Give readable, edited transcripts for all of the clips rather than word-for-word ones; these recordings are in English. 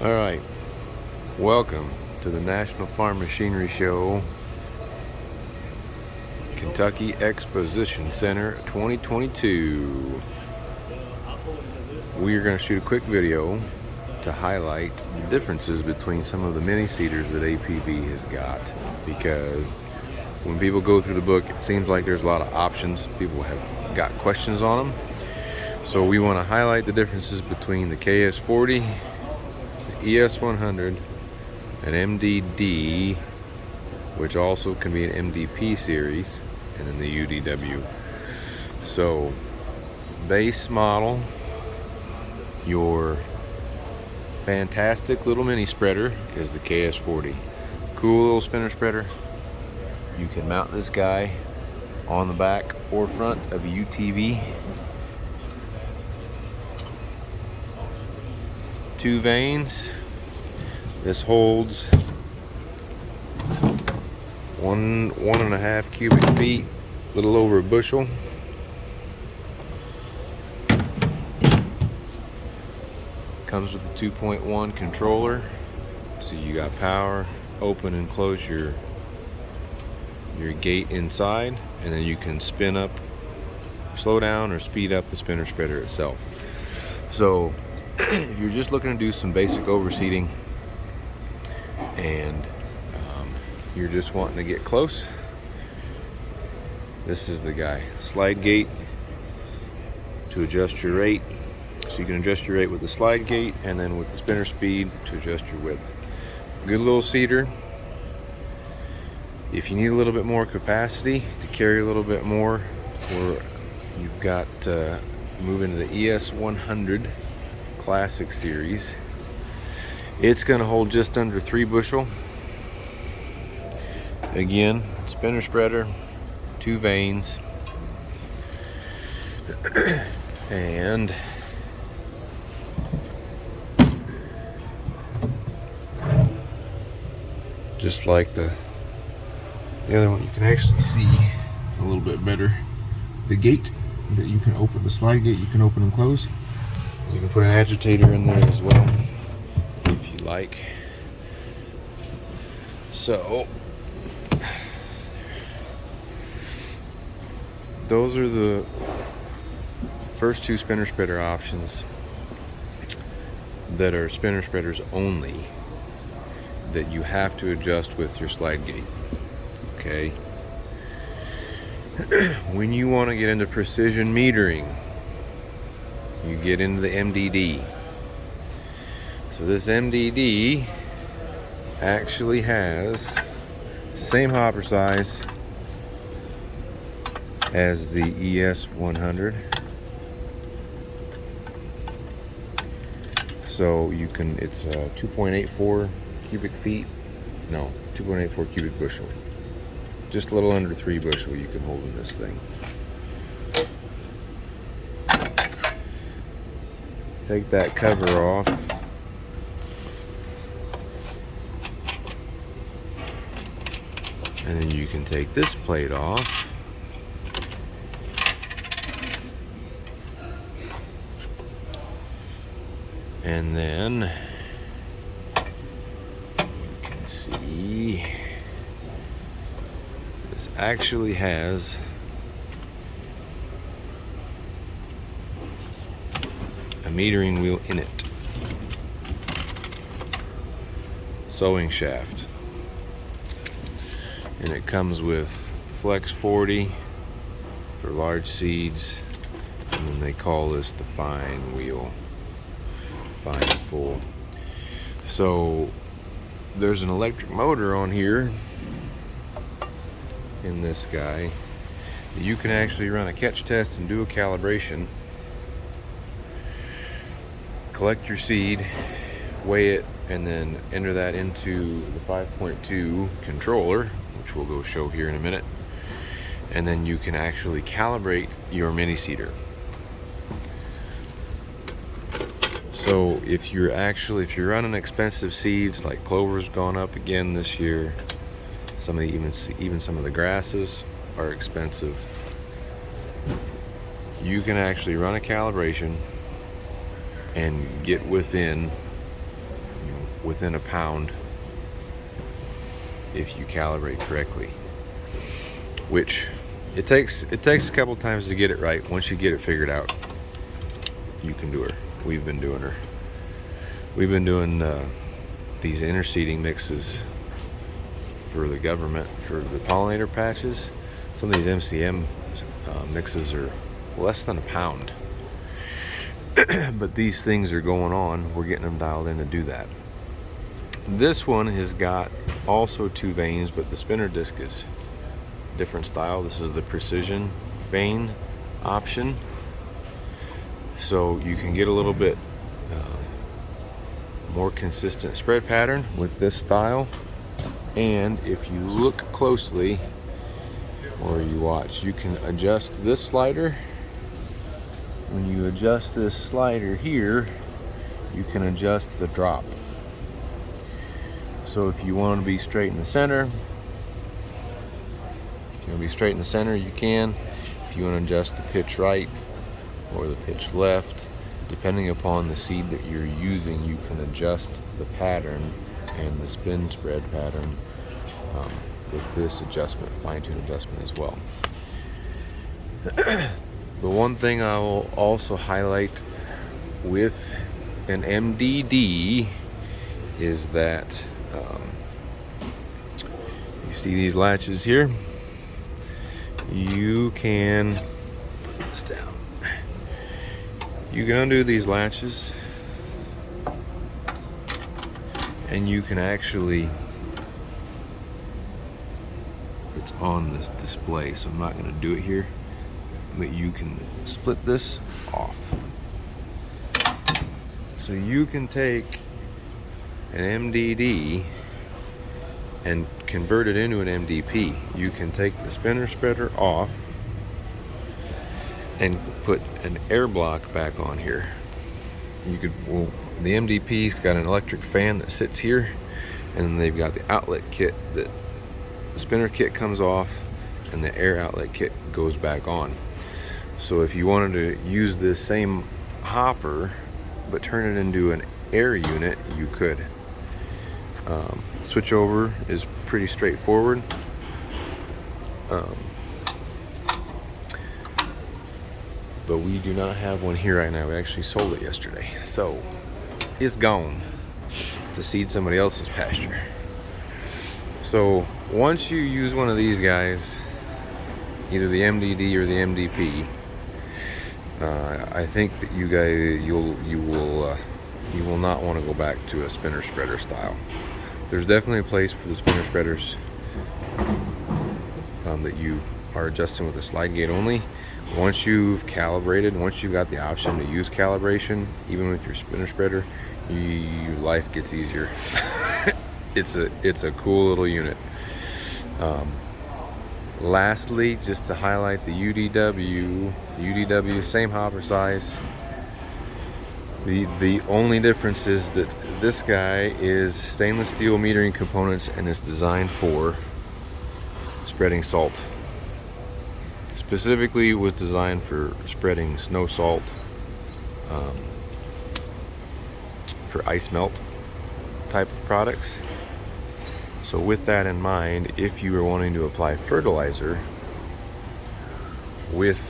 All right, welcome to the National Farm Machinery Show, Kentucky Exposition Center 2022. We are going to shoot a quick video to highlight the differences between some of the mini seeders that APV has got, because when people go through the book, it seems like there's a lot of options. People have got questions on them. So we want to highlight the differences between the KS40, the ES100, an MDD, which also can be an MDP series, and then the UDW. So base model, your fantastic little mini spreader is the KS40. Cool little spinner spreader. You can mount this guy on the back or front of a UTV. 2 vanes. This holds 1.5 cubic feet, a little over a bushel. Comes with a 2.1 controller, so you got power, open and close your gate inside, and then you can spin up, slow down, or speed up the spinner spreader itself. So if you're just looking to do some basic overseeding and you're just wanting to get close, this is the guy. Slide gate to adjust your rate, so you can adjust your rate with the slide gate and then with the spinner speed to adjust your width. Good little seeder. If you need a little bit more capacity to carry a little bit more, or you've got move into the ES100 Classic series, it's going to hold just under 3 bushel. Again, spinner spreader, 2 vanes, and just like the other one, you can actually see a little bit better the gate that you can open. The slide gate you can open and close. You can put an agitator in there as well if you like. So those are the first 2 spinner spreader options that are spinner spreaders only, that you have to adjust with your slide gate. Okay. When you want to get into precision metering, you get into the MDD. So this MDD actually has, it's the same hopper size as the ES100. So you can, it's 2.84 cubic feet, no, 2.84 cubic bushel. Just a little under 3 bushel you can hold in this thing. Take that cover off. And then you can take this plate off. And then you can see this actually has a metering wheel in it. Sowing shaft. And it comes with Flex 40 for large seeds, and then they call this the fine wheel, fine full. So there's an electric motor on here in this guy. You can actually run a catch test and do a calibration, collect your seed, weigh it, and then enter that into the 5.2 controller, which we'll go show here in a minute, and then you can actually calibrate your mini seeder. So if you're running expensive seeds, like clover's gone up again this year, some of the, even some of the grasses are expensive, you can actually run a calibration and get within within a pound if you calibrate correctly, which it takes a couple times to get it right. Once you get it figured out, you can do her. We've been doing these interseeding mixes for the government for the pollinator patches. Some of these MCM mixes are less than a pound. But these things are going on. We're getting them dialed in to do that. This one has got also 2 vanes, but the spinner disc is different style. This is the precision vane option. So you can get a little bit more consistent spread pattern with this style. And if you look closely or you watch, you can adjust this slider. When you adjust this slider here, you can adjust the drop. So if you want to be straight in the center, you can. If you want to adjust the pitch right or the pitch left, depending upon the seed that you're using, you can adjust the pattern and the spin spread pattern with this adjustment, fine-tune adjustment as well. The one thing I will also highlight with an MDD is that you see these latches here. You can put this down. You can undo these latches, and you can actually, it's on the display, so I'm not going to do it here, but you can split this off. So you can take an MDD and convert it into an MDP. You can take the spinner spreader off and put an air block back on here. You could, well, the MDP's got an electric fan that sits here, and they've got the outlet kit that the spinner kit comes off and the air outlet kit goes back on. So if you wanted to use this same hopper but turn it into an air unit, you could. Switch over is pretty straightforward. But we do not have one here right now. We actually sold it yesterday, so it's gone to seed somebody else's pasture. So once you use one of these guys, either the MDD or the MDP, I think that you will not want to go back to a spinner spreader style. There's definitely a place for the spinner spreaders that you are adjusting with a slide gate only. Once you've calibrated, once you've got the option to use calibration, even with your spinner spreader, your life gets easier. It's a cool little unit. Lastly, just to highlight the UDW, same hopper size. The only difference is that this guy is stainless steel metering components and is designed for spreading salt. Specifically was designed for spreading snow salt, for ice melt type of products. So with that in mind, if you are wanting to apply fertilizer with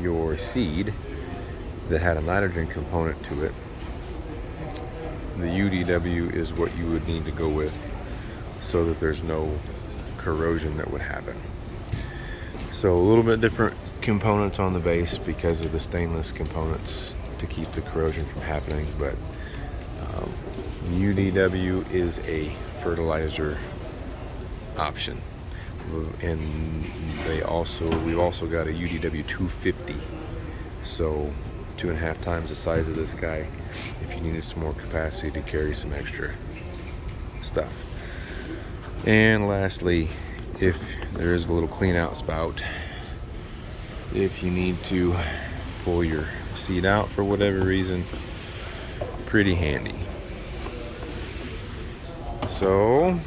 your seed that had a nitrogen component to it, the UDW is what you would need to go with so that there's no corrosion that would happen. So a little bit different components on the base because of the stainless components to keep the corrosion from happening, but UDW is a fertilizer option, and we've also got a UDW 250, so 2.5 times the size of this guy if you needed some more capacity to carry some extra stuff. And lastly, if there is a little clean out spout, if you need to pull your seed out for whatever reason, pretty handy. So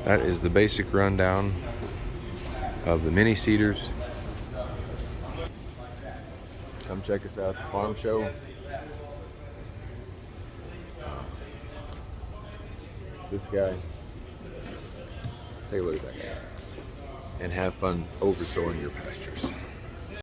that is the basic rundown of the mini seeders. Come check us out at the farm show. this guy. Take a look at that guy. And have fun over-sowing your pastures.